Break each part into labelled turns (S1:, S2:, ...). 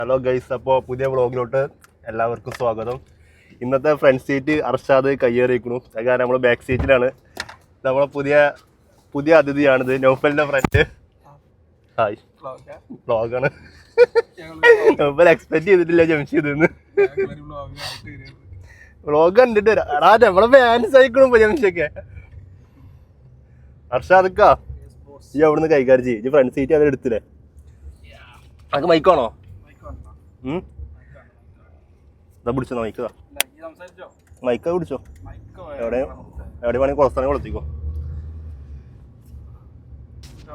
S1: Hello guys, അപ്പോൾ പുതിയ വ്ളോഗിലോട്ട് എല്ലാവർക്കും സ്വാഗതം. ഇന്നത്തെ ഫ്രണ്ട് സീറ്റ് അർഷാദ് കയ്യേറിയിരിക്കുന്നു. അത് കാരണം നമ്മൾ ബാക്ക് സീറ്റിലാണ്. നമ്മളെ പുതിയ അതിഥിയാണിത്, നൗഫലിൻ്റെ ഫ്രണ്ട്. ഹായ്, വ്ളോഗാണ്. നൗഫൽ എക്സ്പെക്ട് ചെയ്തിട്ടില്ല ജംഷീദ് വ്ളോഗ് കണ്ടിട്ട് വരാം. നമ്മളെ ഫാൻസ് ആയിക്കണു ജംഷിയൊക്കെ. അർഷാദക്കാ ഈ അവിടുന്ന് കൈകാര്യം ചെയ്യും. ഈ ഫ്രണ്ട് സീറ്റ് അത് എടുത്തില്ലേ? അത് മൈക്കാണോ? ഇതാ പിടിച്ചോ മൈക്ക്. മൈക്ക പിടിച്ചോ. എവിടെ വേണമെങ്കിൽ കുറച്ച് കൊളത്തിക്കോ.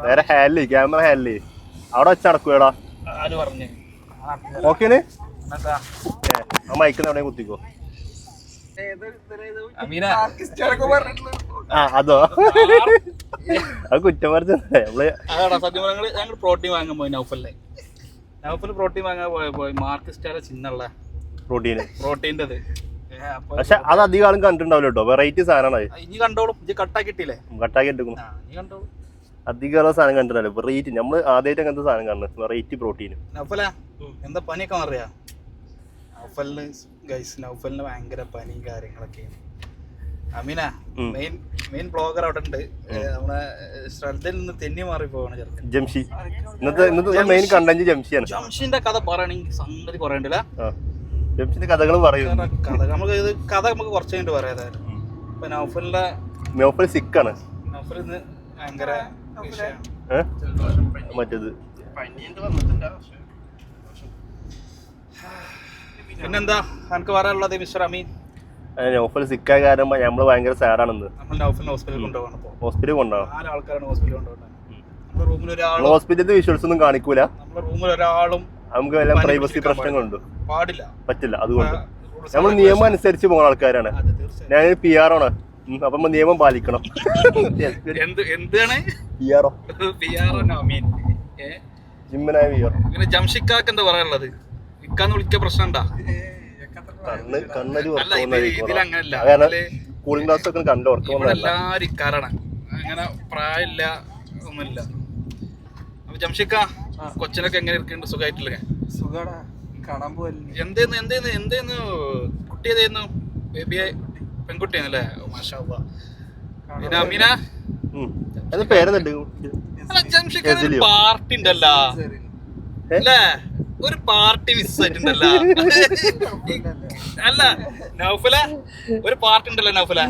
S1: നേരെ ഹാലി, ക്യാമറ ഹാലി അവിടെ വെച്ച് നടക്കൂടാ. ഓക്കേന് ആ മൈക്കിന് എവിടെ കുത്തിക്കോ. ആ അതോ അത് കുറ്റം പറഞ്ഞേ.
S2: നമ്മള് പ്രോട്ടീൻ വാങ്ങാൻ പോയി നൗഫലിനെ. നൗഫൽ പ്രോട്ടീൻ വാങ്ങാൻ പോയി മാർക്കിസ്റ്റാറെ ചിന്നുള്ള പ്രോട്ടീൻ്റെ.
S1: പക്ഷെ അത് അധികം ആളും കണ്ടിട്ടുണ്ടാവില്ല കേട്ടോ. വെറൈറ്റി സാധനമാണ്.
S2: ഇനി കണ്ടോളും. ഇത് കട്ടാക്കിട്ടില്ലേ?
S1: കട്ടാക്കി എടുക്കും. അധികം സാധനം കണ്ടിട്ടുണ്ടല്ലോ. വെറൈറ്റി നമ്മള് ആദ്യമായിട്ട് അങ്ങനത്തെ സാധനം കാണുന്നത്. Variety protein.
S2: നൗഫല എന്താ പനിയൊക്കെ അറിയാം? നൗഫലിന് ഭയങ്കര പനിയും കാര്യങ്ങളൊക്കെയാണ്. അമീന മെയിൻ ബ്ലോഗർ അവിടെ ഉണ്ട്. നമ്മളെ ശ്രദ്ധയിൽ നിന്ന് തെന്നി മാറി പോവാണ് ചെറുക്കൻ
S1: ജംഷി. ഇന്നത്തെ മെയിൻ കണ്ടന്റ് ജംഷിയാണ്.
S2: ജംഷിന്റെ കഥ പറയണെങ്കിൽ സംഗതി പറയണ്ടല്ല.
S1: ജംഷിന്റെ കഥകൾ പറയും.
S2: കഥ നമുക്ക് കുറച്ച് കഴിഞ്ഞിട്ട് പറയാതായിരുന്നു. ഇപ്പൊ
S1: നൗഫൽ സിക്കാണ്.
S2: നൗഫൽ ഇന്ന് ഭയങ്കര
S1: മറ്റേത്
S2: പിന്നെന്താ എനിക്ക് പറയാനുള്ളത് മിസ്റ്റർ അമീൻ?
S1: നൗഫൽ സിക്കായ കാരണം നമ്മള് ഭയങ്കര സാഡാണെന്ന്.
S2: ഹോസ്പിറ്റലിൽ കൊണ്ടുപോകണം. 4 ആൾക്കാരാണ് ഹോസ്പിറ്റലിൽ കൊണ്ടുപോകണം.
S1: ഹോസ്പിറ്റലിൽ വിഷ്വൽസ് ഒന്നും കാണിക്കൂല.
S2: നമ്മുടെ റൂമിൽ ഒരാളും
S1: നമുക്ക് എല്ലാം പ്രൈവസി പ്രശ്നങ്ങളുണ്ട്. പറ്റില്ല. അതുകൊണ്ട് നമ്മൾ നിയമം അനുസരിച്ച് പോകുന്ന ആൾക്കാരാണ്. ഞാൻ PR ആണ്. അപ്പൊ നിയമം പാലിക്കണം.
S2: എന്താണ്
S1: ജിമ്മനായ PR.
S2: പിന്നെ ജംഷിക്കാക്ക് എന്താ പറയാനുള്ളത്? ഇക്കാന്ന് വിളിക്ക പ്രശ്നം ഉണ്ടാ?
S1: കൂളിംഗ് ഗ്ലാസ് ഒക്കെ കണ്ടു.
S2: എല്ലാരും ഇക്കാരാണ്. അങ്ങനെ പ്രായമില്ല ഒന്നുമില്ല. അപ്പൊ ജംഷിക്ക കൊച്ചിനൊക്കെ എങ്ങനെ ഇരിക്കുന്നുണ്ട്? സുഖമായിട്ടില്ലേ? എന്തേന്ന് കുട്ടി ഏതായിരുന്നു? ബേബിയെ പെൺകുട്ടിയാണല്ലേ? മാഷാ അല്ലാഹ്. പിന്നെ അമീന ജംഷിക്ക പാർട്ടി ഉണ്ടല്ലോ അല്ലേ? ഒരു പാർട്ടി മിസ്സായിട്ടുണ്ടല്ലോ അല്ല നൗഫല? ഒരു പാർട്ടി ഉണ്ടല്ലോ നൗഫല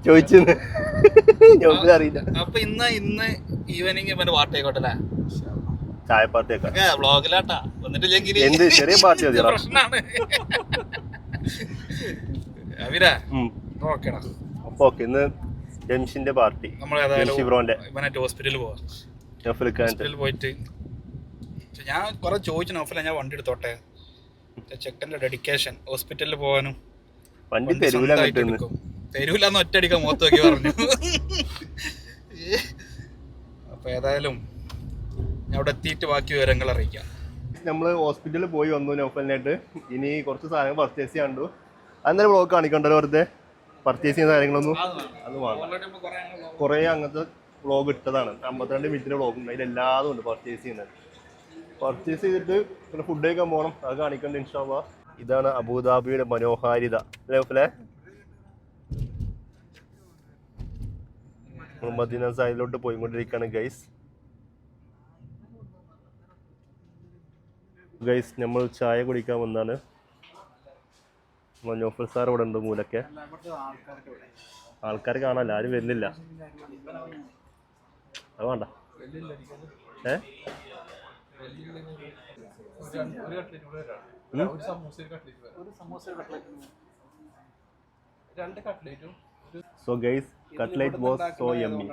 S1: ചോദിച്ചു. അറിയില്ല.
S2: അപ്പൊ ഇന്ന് ഈവനിങ് ഇവന്റെ പാർട്ടി ആയിക്കോട്ടല്ലേ?
S1: ചായ പാർട്ടിയൊക്കെ
S2: വ്ളോഗിലാട്ടാ വന്നിട്ടില്ലെങ്കിൽ
S1: ചെറിയ പാർട്ടി
S2: പ്രശ്നാണ്. അവരാ ഓക്കേടാ.
S1: ഓക്കെ, ഇന്ന് ജംഷിന്റെ പാർട്ടി.
S2: ഇവനായിട്ട് ഹോസ്പിറ്റലിൽ പോവാ. ഹോസ്പിറ്റലിൽ പോയിട്ട് ഞാൻ കുറെ ചോദിച്ചു നൗഫല, ഞാൻ വണ്ടി എടുത്തോട്ടെ? ചെക്കൻ്റെ ഡെഡിക്കേഷൻ ഹോസ്പിറ്റലിൽ പോകാനും തരൂലെന്ന് ഒറ്റയടിക്കാൻ മുഖത്ത് നോക്കി പറഞ്ഞു. അപ്പൊ ഏതായാലും ഞാൻ അവിടെ എത്തിയിട്ട് ബാക്കി വിവരങ്ങൾ അറിയിക്കാം.
S1: നമ്മള് ഹോസ്പിറ്റലിൽ പോയി വന്നു നൗഫലിനായിട്ട്. ഇനി കുറച്ച് സാധനങ്ങൾ പർച്ചേസ് ചെയ്യാണ്ടു. അന്നേരം വ്ളോഗ് കാണിക്കണ്ടല്ലോ. വെറുതെ പർച്ചേസ് ചെയ്യുന്ന കാര്യങ്ങളൊന്നും അത് വേണം. കുറേ അങ്ങനത്തെ വ്ളോഗ് ഇട്ടതാണ്. 52 മിനിറ്റിന്റെ വ്ളോഗ് ഉണ്ട്. അതിലെല്ലാതും ഉണ്ട് പർച്ചേസ് ചെയ്യുന്നത്. പർച്ചേസ് ചെയ്തിട്ട് പിന്നെ ഫുഡ് കഴിക്കാൻ പോകണം. അത് കാണിക്കണ്ട ഇൻഷാ അല്ലാഹ്. ഇതാണ് അബുദാബിയുടെ മനോഹാരിത. ലൈഫിലെ മദീന സൈഡിലോട്ട് പോയിക്കൊണ്ടിരിക്കുകയാണ് ഗൈസ്. നമ്മൾ ചായ കുടിക്കാൻ വന്നാണ്. നൗഫൽ സാർ ഇവിടെ ഉണ്ട് മൂലൊക്കെ. ആൾക്കാർ കാണാല്ല, ആരും വരുന്നില്ല. അത് വേണ്ട. So guys, cutlet was so yummy.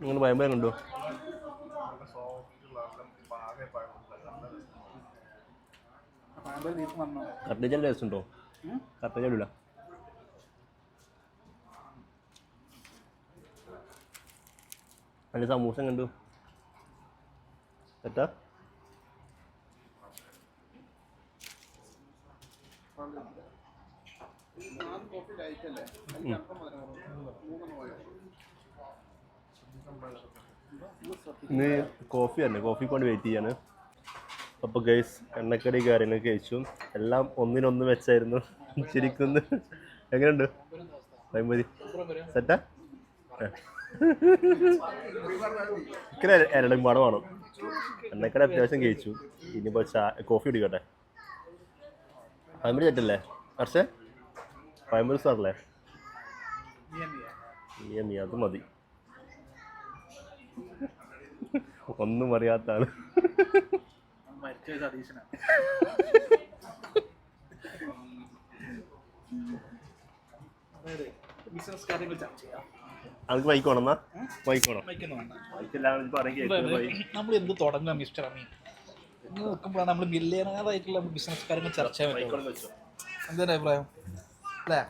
S1: നിങ്ങൾ പയമ്പരം കണ്ടോ? കട്ട്ലേറ്റ് ടേസ്റ്റ് ഉണ്ടോ? കട്ട്ലേറ്റ് ഇല്ല. അതിൻ്റെ സമൂസ കണ്ടു. സെറ്റാ? ഇന്ന് കോഫി തന്നെ, കോഫിക്ക് വേണ്ടി വെയിറ്റ് ചെയ്യാണ്. അപ്പോൾ ഗൈസ് എണ്ണക്കടി കാര്യങ്ങൾ കഴിച്ചു. എല്ലാം ഒന്നിനൊന്ന് വെച്ചായിരുന്നു. ചിരിക്കുന്നു. എങ്ങനെയുണ്ട്? മതി സെറ്റാ? ഇങ്ങനെ എരടും പാടം വേണം. എണ്ണക്കടി അത്യാവശ്യം കഴിച്ചു. ഇനിയിപ്പോൾ കോഫി കുടിക്കട്ടെ. പഴമ്പൊരി സെറ്റല്ലേ പക്ഷേ? പഴമ്പൊരി സാറല്ലേ? അത് മതി. ഒന്നും അറിയാത്ത ആള്. അത് വൈക്കോണെന്നാ? വൈക്കോണം.
S2: നമ്മൾ എന്ത് തുടങ്ങാം മിസ്റ്റർ അമീൻ? ഇങ്ങനെ നിൽക്കുമ്പോഴാണ് നമ്മൾ മില്യണറായിട്ടുള്ള ബിസിനസ് കാര്യങ്ങൾ ചർച്ച ചെയ്യാൻ പറ്റും. എന്താണ് അഭിപ്രായം അല്ലേ?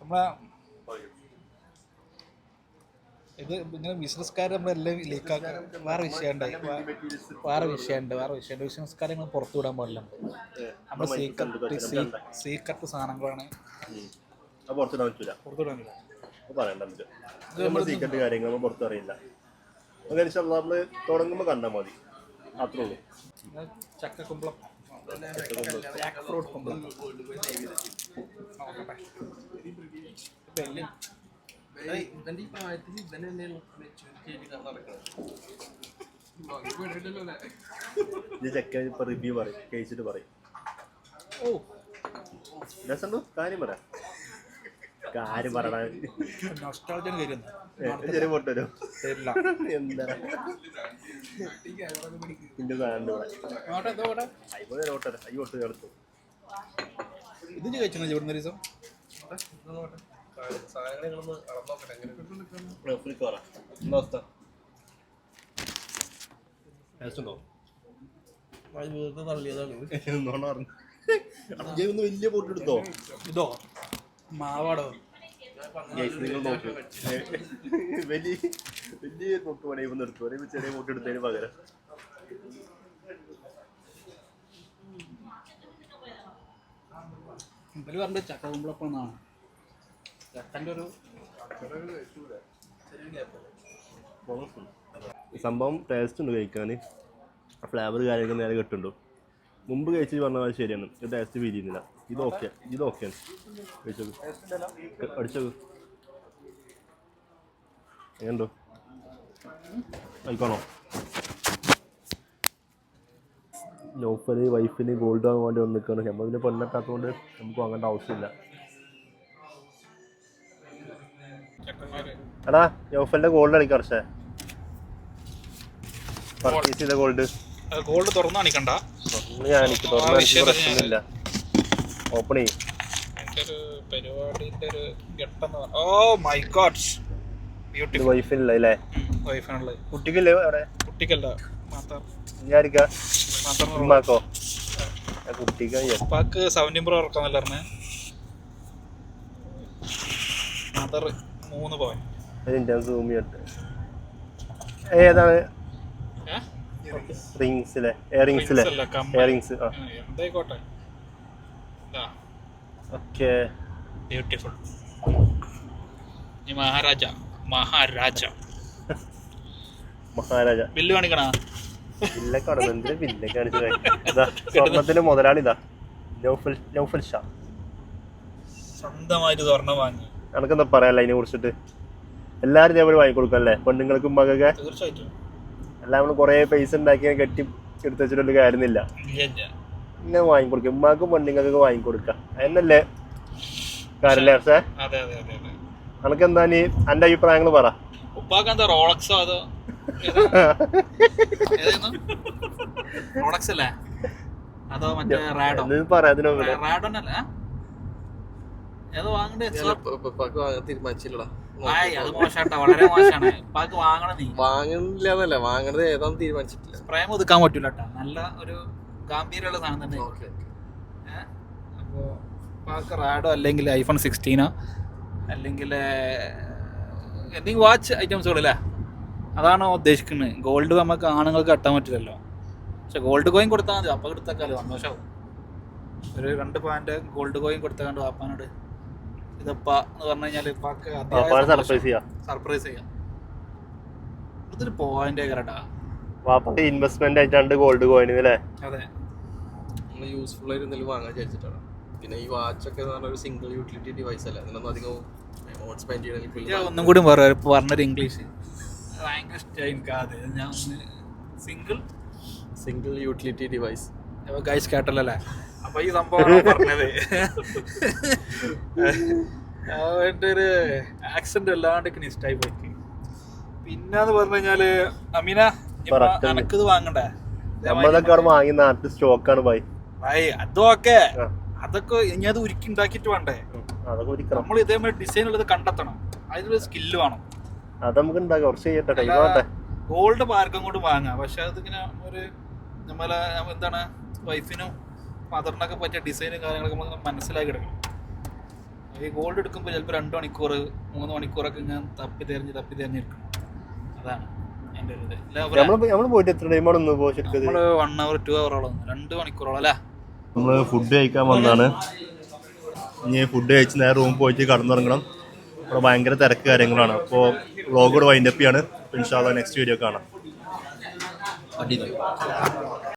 S2: നമ്മളെ ഇത് ഇങ്ങനെ ബിസിനസ്സുകാർ നമ്മളെല്ലാം ലീക്കാക്കാൻ വേറെ വിഷയമുണ്ട്. ബിസിനസ്സുകാരെ നമ്മൾ പുറത്തു വിടാൻ പാടില്ല. നമ്മൾ സീക്രട്ട് സാധനങ്ങളാണ്
S1: പുറത്തുവിടാൻ സീക്രട്ട് കാര്യങ്ങൾ പുറത്തു അറിയില്ല. നമ്മള് തുടങ്ങുമ്പോ കണ്ടാൽ മതി, അത്രേ ഉള്ളൂ.
S2: ചക്കക്കുമ്പളം, ഫ്രൂട്ട് കുമ്പളം,
S1: ചെക്കൻ ഇപ്പൊ റിവ്യൂ പറയും, കഴിച്ചിട്ട് പറയും. രസമുണ്ടോ? കാര്യം പറ. കാര്യം പറയണ ചെറിയ ഫോട്ടോ വരും. എന്താ നിന്റെ സാധനം ചേർത്തു.
S2: ഇത് കഴിച്ചോ ഇവിടുന്ന് ഒരു ദിവസം?
S1: വലിയ ഫോട്ടോ എടുത്തോ?
S2: ഇതോ മാവാടോ?
S1: നിങ്ങൾ നോക്ക്, വലിയ ഫോട്ടോ വേണമെങ്കിൽ എടുത്തു. അല്ലെങ്കിൽ ചെറിയ ഫോട്ടോ എടുത്തതിന് പകരം
S2: ഇവര് പറഞ്ഞ ചക്ക കുമ്പളപ്പാണ്. ചക്കൻ്റെ ഒരു
S1: സംഭവം ടേസ്റ്റ് ഉണ്ട് കഴിക്കാൻ. ഫ്ലേവർ കാര്യങ്ങൾ നേരെ കിട്ടുന്നുണ്ടോ? മുമ്പ് കഴിച്ചിട്ട് പറഞ്ഞ പോലെ ശരിയാണ്, ഇത് ടേസ്റ്റ് ഫീൽ ചെയ്യുന്നില്ല. ഇത് ഓക്കെയാണ്. കഴിച്ചോളൂ, അടിച്ചോളൂ. എങ്ങനെയുണ്ടോ? കഴിക്കണോ? നൗഫല് വൈഫിന് ഗോൾഡ് വാങ്ങാൻ വേണ്ടി വന്നിരിക്കുകയാണ്. നമ്മൾ പിന്നെ പെണ്ണെത്താത്തതുകൊണ്ട് നമുക്ക് വാങ്ങേണ്ട ആവശ്യമില്ല. എടാ നൗഫലിന്റെ ഗോൾഡ് അടിക്കാം. പക്ഷേ പർച്ചേസ് ചെയ്ത ഗോൾഡ്
S2: തുറന്നു കാണിക്കണ്ട.
S1: പ്രശ്നമില്ല. ഓപ്പൺ ചെയ്യും. വൈഫിനല്ലേ അല്ലേ? കുട്ടിക്കല്ലേ? അവിടെ കുട്ടിക്കല്ല, ഉമ്മാക്കോ? കുട്ടിക്ക്
S2: 70 ഇറക്കാന്നല്ല പറഞ്ഞേ. മദർ 3 പവൻ.
S1: ഏതാണ്? റിങ്സിലെ എയറിങ്സിലെ എയറിങ്സ്.
S2: എന്തായിക്കോട്ടെ.
S1: Okay,
S2: beautiful. മഹാരാജ ബില്ല് കാണിക്കണ?
S1: ബില്ലൊക്കെ കാണിച്ചു. സ്വർണത്തിന്റെ മുതലാളി ഇതാ, നൗഫൽ ഷാ.
S2: സ്വന്തമായിട്ട് സ്വർണം വാങ്ങി.
S1: എനക്കെന്താ പറയാല്ല അതിനെ കുറിച്ചിട്ട്? എല്ലാരും ഇതേപോലെ വാങ്ങിക്കൊടുക്കല്ലേ പെണ്ണുങ്ങൾക്കും മകൾക്ക്?
S2: തീർച്ചയായിട്ടും.
S1: എല്ലാം നമ്മള് കൊറേ പൈസ ഉണ്ടാക്കി കെട്ടി എടുത്ത് വെച്ചിട്ട് കാര്യമില്ല. ഇങ്ങനെ വാങ്ങിക്കൊടുക്കുക, ഉമ്മാക്കും പെണ്ണുങ്ങൾക്കൊക്കെ വാങ്ങിക്കൊടുക്ക. അതിനല്ലേ കാര്യല്ലേ? പക്ഷേ എനക്കെന്താ നീ എന്റെ അഭിപ്രായങ്ങൾ പറ.
S2: റോളക്സോ അതോ റോളക്സ് അല്ലേ? അതോ മറ്റേ റാഡോ? റാഡോന്നല്ല, ഏതോ വാങ്ങണ്ടേ?
S3: തീരുമാനിച്ചില്ലടാ.
S2: അത് മോശാട്ടാ, വളരെ മോശമാണ്. പാക്ക് വാങ്ങണം. നീ
S3: വാങ്ങണില്ല, വാങ്ങണത് ഏതാന്ന് തീരുമാനിച്ചിട്ടില്ല.
S2: സ്പ്രേം ഒതുക്കാൻ പറ്റൂല കേട്ടാ. നല്ല ഒരു ഗാംഭീര്യമുള്ള സാധനം തന്നെ. അപ്പോ പാക്ക് റാഡോ അല്ലെങ്കിൽ iPhone 16 അല്ലെങ്കിൽ എന്തെങ്കിലും വാച്ച് ഐറ്റംസുകളല്ലേ, അതാണോ ഉദ്ദേശിക്കുന്നത്? ഗോൾഡ് നമുക്ക് ആണുങ്ങൾക്ക് കട്ടാൻ പറ്റില്ലല്ലോ. പക്ഷെ ഗോൾഡ് കോയിൻ കൊടുത്താൽ മതി, അപ്പം എടുത്തേക്കാലോ, സന്തോഷമാവും. ഒരു 2 പവൻ്റെ ഗോൾഡ് കോയിൻ കൊടുത്താണ്ട് വാപ്പാനോട് ഇതപ്പാ എന്ന് പറഞ്ഞു കഴിഞ്ഞാൽ ഇപ്പാക്ക്
S1: സർപ്രൈസ് ചെയ്യാം.
S2: സർപ്രൈസ് ചെയ്യാം. ഇതൊരു പോയിന്റ് കേരട്ടാ.
S1: വാപ്പക്ക് ഇൻവെസ്റ്റ്മെന്റ് ആയിട്ടാണ് ഗോൾഡ് കോയിൻ അല്ലേ?
S2: അതെ,
S3: നമ്മൾ യൂസ്ഫുൾ ആയിട്ട് എന്തെങ്കിലും വാങ്ങാൻ വിചാരിച്ചിട്ടാണ്. പിന്നെ ഈ വാച്ചൊക്കെ എന്ന് പറഞ്ഞ ഒരു സിംഗിൾ യൂട്ടിലിറ്റി ഡിവൈസ് അല്ല, അതിനൊന്നും അധികം എമൗണ്ട് സ്പെൻഡ് ചെയ്യണമെങ്കിൽ
S2: ഒന്നും കൂടി പറഞ്ഞൊരു ഇംഗ്ലീഷ് ഭയങ്കര ഇഷ്ടമായി എനിക്ക്. അത് ഞാൻ
S3: സിംഗിൾ യൂട്ടിലിറ്റി ഡിവൈസ്
S2: ഗൈസ് കേട്ടല്ലേ. അപ്പൊ ഈ സംഭവം പറഞ്ഞത് അവൻ്റെ ഒരു ആക്സെന്റ് അല്ലാണ്ട് ഇഷ്ടമായി പോയി. പിന്നെന്ന് പറഞ്ഞു കഴിഞ്ഞാല് അമീന എനക്കിത് വാങ്ങണ്ടേ?
S1: നമ്മളതൊക്കെ വാങ്ങി നാട്ടിൽ സ്റ്റോക്കാണ് ബൈ.
S2: അതൊക്കെ ഇനി അത് ഉരുക്കി ഉണ്ടാക്കിട്ട് വേണ്ടേ? നമ്മൾ ഇതേമാതിരി ഡിസൈൻ ഉള്ളത് കണ്ടെത്തണം, അതിനൊരു സ്കില്ല് വേണം.
S1: അത് നമുക്ക് ഉണ്ടാക്കാം, കുറച്ച് ചെയ്യട്ടെ.
S2: ഗോൾഡ് പാർക്കും കൊണ്ട് വാങ്ങാം, പക്ഷെ അതിങ്ങനെ ഒരു നമ്മളെ എന്താണ് വൈഫിനും മദറിനൊക്കെ പറ്റിയ ഡിസൈനും കാര്യങ്ങളൊക്കെ നമുക്ക് മനസ്സിലാക്കി എടുക്കണം. ഈ ഗോൾഡ് എടുക്കുമ്പോൾ ചിലപ്പോൾ 2 മണിക്കൂർ 3 മണിക്കൂറൊക്കെ ഞാൻ തപ്പി തിരഞ്ഞെടുക്കണം. അതാണ് എൻ്റെ ഒരു ഇത്.
S1: നമ്മൾ പോയിട്ട് എത്ര ടൈമാണ്?
S2: നമ്മള് 1 hour 2 hour 2 മണിക്കൂറോളം അല്ലേ.
S1: നമ്മൾ ഫുഡ് കഴിക്കാൻ വന്നതാണ്. ഇനി ഫുഡ് കഴിച്ച് നേരെ റൂമിൽ പോയിട്ട് കടന്നുറങ്ങണം. ഇവിടെ ഭയങ്കര തിരക്ക് കാര്യങ്ങളാണ്. അപ്പോൾ വ്ളോഗ് കൂടെ വൈൻഡപ്പ് ചെയ്യാണ്. ഇൻഷാ അല്ലാഹ് നെക്സ്റ്റ് വീഡിയോ കാണാം.